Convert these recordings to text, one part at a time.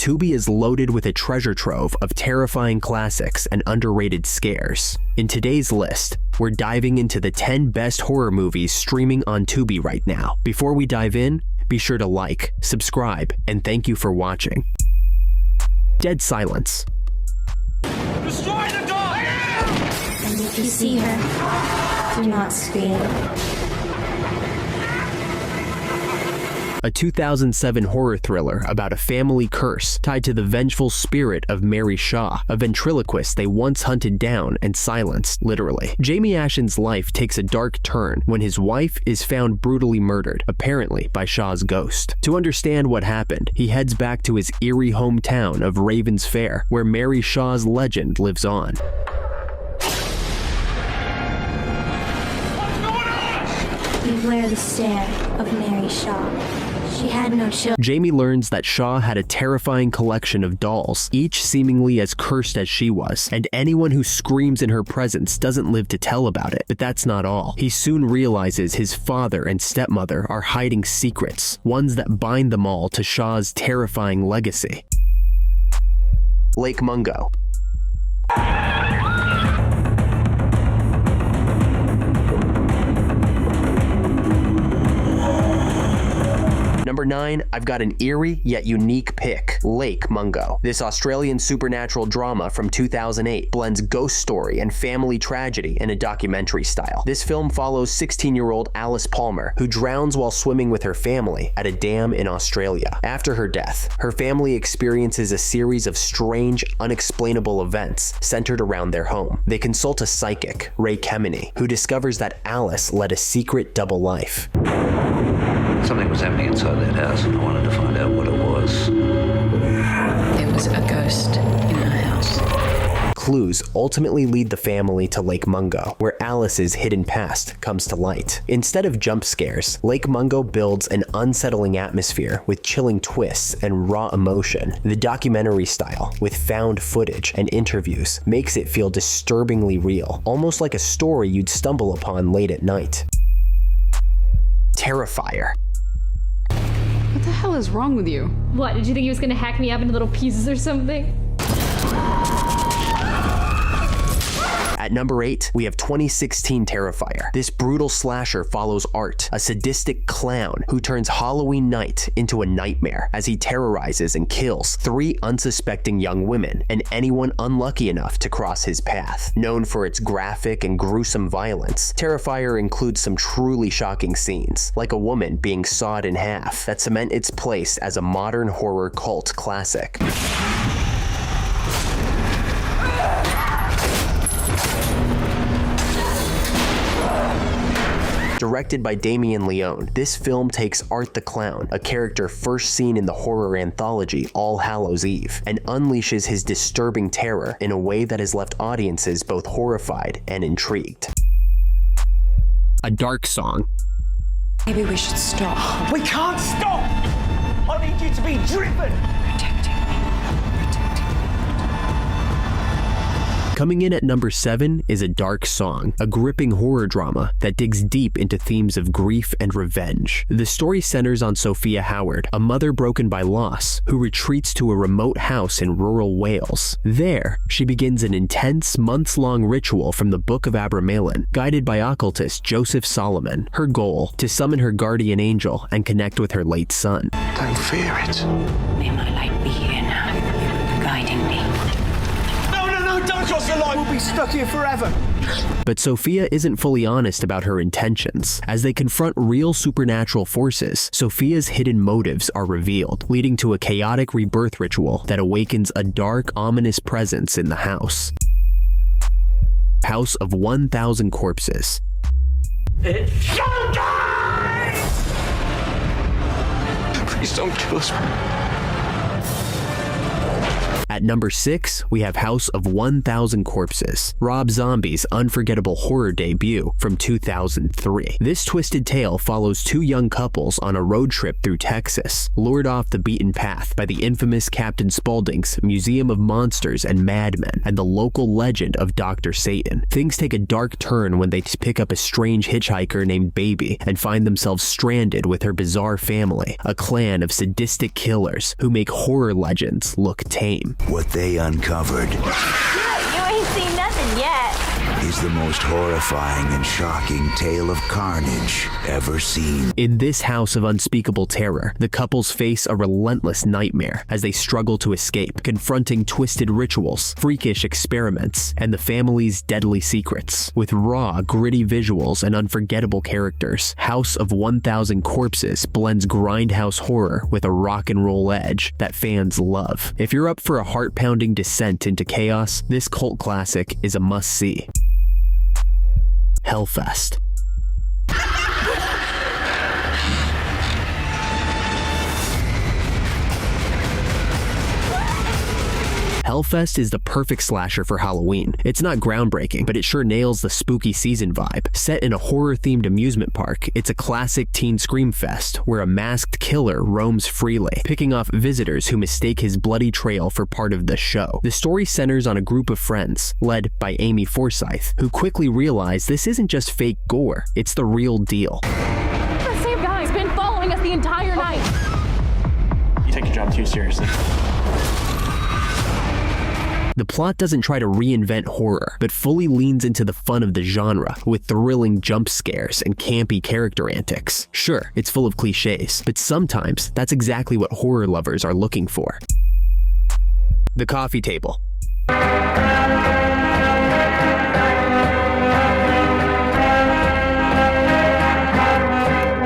Tubi is loaded with a treasure trove of terrifying classics and underrated scares. In today's list, we're diving into the 10 best horror movies streaming on Tubi right now. Before we dive in, be sure to like, subscribe, and thank you for watching. Dead silence. Destroy the door! And if you see her, do not scream. A 2007 horror thriller about a family curse tied to the vengeful spirit of Mary Shaw, a ventriloquist they once hunted down and silenced, literally. Jamie Ashen's life takes a dark turn when his wife is found brutally murdered, apparently by Shaw's ghost. To understand what happened, he heads back to his eerie hometown of Raven's Fair, where Mary Shaw's legend lives on. Beware the stare of Mary Shaw. She had no children. Jamie learns that Shaw had a terrifying collection of dolls, each seemingly as cursed as she was, and anyone who screams in her presence doesn't live to tell about it. But that's not all. He soon realizes his father and stepmother are hiding secrets, ones that bind them all to Shaw's terrifying legacy. Lake Mungo. Number 9, I've got an eerie yet unique pick, Lake Mungo. This Australian supernatural drama from 2008 blends ghost story and family tragedy in a documentary style. This film follows 16-year-old Alice Palmer, who drowns while swimming with her family at a dam in Australia. After her death, her family experiences a series of strange, unexplainable events centered around their home. They consult a psychic, Ray Kemeny, who discovers that Alice led a secret double life. Something was happening inside that house, and I wanted to find out what it was. There was a ghost in our house. Clues ultimately lead the family to Lake Mungo, where Alice's hidden past comes to light. Instead of jump scares, Lake Mungo builds an unsettling atmosphere with chilling twists and raw emotion. The documentary style, with found footage and interviews, makes it feel disturbingly real, almost like a story you'd stumble upon late at night. Terrifier. What the hell is wrong with you? What, did you think he was gonna hack me up into little pieces or something? At number 8, we have 2016 Terrifier. This brutal slasher follows Art, a sadistic clown who turns Halloween night into a nightmare as he terrorizes and kills 3 unsuspecting young women and anyone unlucky enough to cross his path. Known for its graphic and gruesome violence, Terrifier includes some truly shocking scenes, like a woman being sawed in half, that cement its place as a modern horror cult classic. Directed by Damien Leone, this film takes Art the Clown, a character first seen in the horror anthology All Hallows Eve, and unleashes his disturbing terror in a way that has left audiences both horrified and intrigued. A Dark Song. Maybe we should stop. We can't stop! I need you to be driven! Coming in at number 7 is A Dark Song, a gripping horror drama that digs deep into themes of grief and revenge. The story centers on Sophia Howard, a mother broken by loss, who retreats to a remote house in rural Wales. There, she begins an intense, months-long ritual from the Book of Abramelin, guided by occultist Joseph Solomon. Her goal, to summon her guardian angel and connect with her late son. Don't fear it. May my light be here now, guiding me. Don't cross the line! We'll be stuck here forever! But Sophia isn't fully honest about her intentions. As they confront real supernatural forces, Sophia's hidden motives are revealed, leading to a chaotic rebirth ritual that awakens a dark, ominous presence in the house. House of 1,000 Corpses. It's showtime! Please don't kill us. At number 6, we have House of 1,000 Corpses, Rob Zombie's unforgettable horror debut from 2003. This twisted tale follows two young couples on a road trip through Texas, lured off the beaten path by the infamous Captain Spaulding's Museum of Monsters and Madmen and the local legend of Dr. Satan. Things take a dark turn when they pick up a strange hitchhiker named Baby and find themselves stranded with her bizarre family, a clan of sadistic killers who make horror legends look tame. What they uncovered You ain't seen nothing yet. is the most horrifying and shocking tale of carnage ever seen. In this house of unspeakable terror, the couples face a relentless nightmare as they struggle to escape, confronting twisted rituals, freakish experiments, and the family's deadly secrets. With raw, gritty visuals and unforgettable characters, House of 1,000 Corpses blends grindhouse horror with a rock and roll edge that fans love. If you're up for a heart-pounding descent into chaos, this cult classic is a must-see. Hellfest. Hellfest is the perfect slasher for Halloween. It's not groundbreaking, but it sure nails the spooky season vibe. Set in a horror-themed amusement park, it's a classic teen scream fest where a masked killer roams freely, picking off visitors who mistake his bloody trail for part of the show. The story centers on a group of friends, led by Amy Forsyth, who quickly realize this isn't just fake gore, it's the real deal. The same guy's been following us the entire night. You take your job too seriously. The plot doesn't try to reinvent horror, but fully leans into the fun of the genre, with thrilling jump scares and campy character antics. Sure, it's full of cliches, but sometimes that's exactly what horror lovers are looking for. The Coffee Table.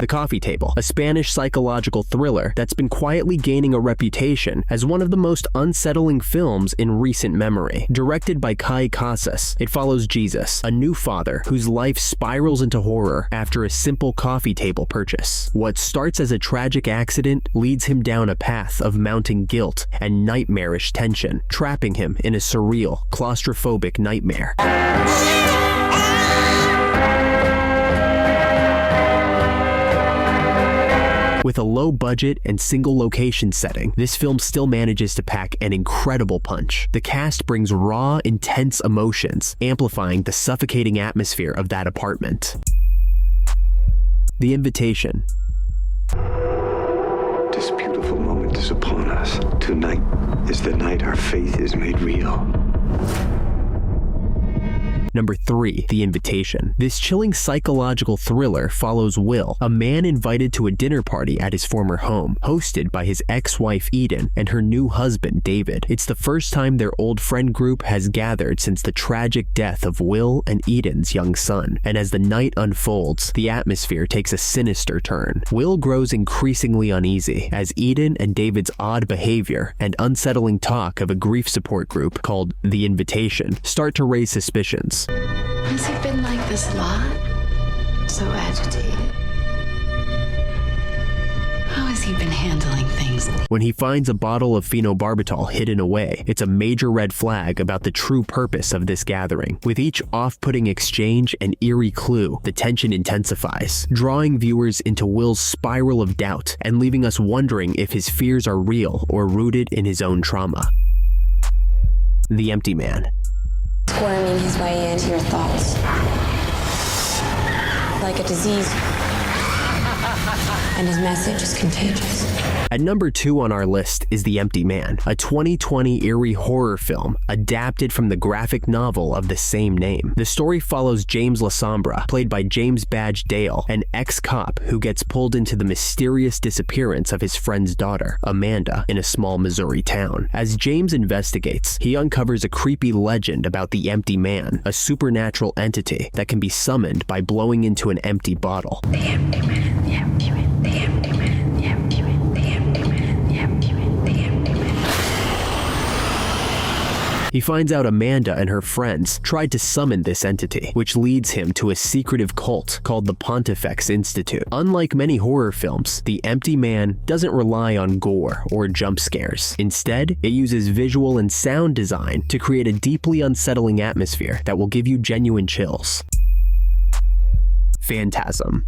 The Coffee Table, a Spanish psychological thriller that's been quietly gaining a reputation as one of the most unsettling films in recent memory. Directed by Kai Casas, it follows Jesus, a new father whose life spirals into horror after a simple coffee table purchase. What starts as a tragic accident leads him down a path of mounting guilt and nightmarish tension, trapping him in a surreal, claustrophobic nightmare. With a low budget and single location setting, this film still manages to pack an incredible punch. The cast brings raw, intense emotions, amplifying the suffocating atmosphere of that apartment. The Invitation. This beautiful moment is upon us. Tonight is the night our faith is made real. Number 3, The Invitation. This chilling psychological thriller follows Will, a man invited to a dinner party at his former home, hosted by his ex-wife Eden and her new husband David. It's the first time their old friend group has gathered since the tragic death of Will and Eden's young son, and as the night unfolds, the atmosphere takes a sinister turn. Will grows increasingly uneasy as Eden and David's odd behavior and unsettling talk of a grief support group called The Invitation start to raise suspicions. Has he been like this a lot? So agitated? How has he been handling things? When he finds a bottle of phenobarbital hidden away, it's a major red flag about the true purpose of this gathering. With each off-putting exchange and eerie clue, the tension intensifies, drawing viewers into Will's spiral of doubt and leaving us wondering if his fears are real or rooted in his own trauma. The Empty Man. Squirming his way into your thoughts. Like a disease. And his message is contagious. At number 2 on our list is The Empty Man, a 2020 eerie horror film adapted from the graphic novel of the same name. The story follows James Lasombra, played by James Badge Dale, an ex-cop who gets pulled into the mysterious disappearance of his friend's daughter, Amanda, in a small Missouri town. As James investigates, he uncovers a creepy legend about the Empty Man, a supernatural entity that can be summoned by blowing into an empty bottle. The Empty Man, the Empty Man, the Empty Man, the Empty Man, the Empty Man, the Empty Man, the Empty Man. He finds out Amanda and her friends tried to summon this entity, which leads him to a secretive cult called the Part-6 Institute. Unlike many horror films, The Empty Man doesn't rely on gore or jump scares. Instead, it uses visual and sound design to create a deeply unsettling atmosphere that will give you genuine chills. Phantasm.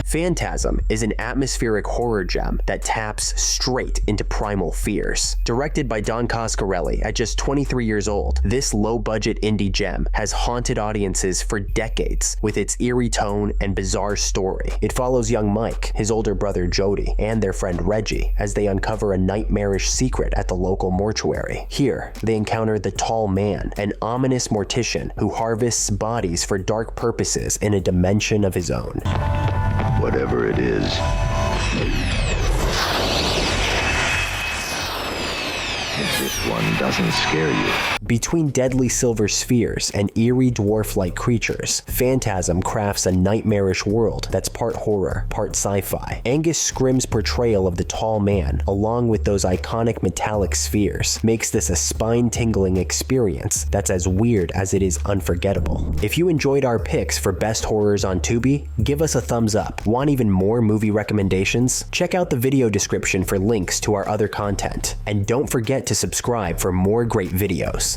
Phantasm is an atmospheric horror gem that taps straight into primal fears. Directed by Don Coscarelli at just 23 years old, this low-budget indie gem has haunted audiences for decades with its eerie tone and bizarre story. It follows young Mike, his older brother Jody, and their friend Reggie as they uncover a nightmarish secret at the local mortuary. Here, they encounter the Tall Man, an ominous mortician who harvests bodies for dark purposes in a dimension of his own. Whatever it is, if this one doesn't scare you. Between deadly silver spheres and eerie dwarf-like creatures, Phantasm crafts a nightmarish world that's part horror, part sci-fi. Angus Scrimm's portrayal of the Tall Man, along with those iconic metallic spheres, makes this a spine-tingling experience that's as weird as it is unforgettable. If you enjoyed our picks for best horrors on Tubi, give us a thumbs up. Want even more movie recommendations? Check out the video description for links to our other content. And don't forget to subscribe for more great videos.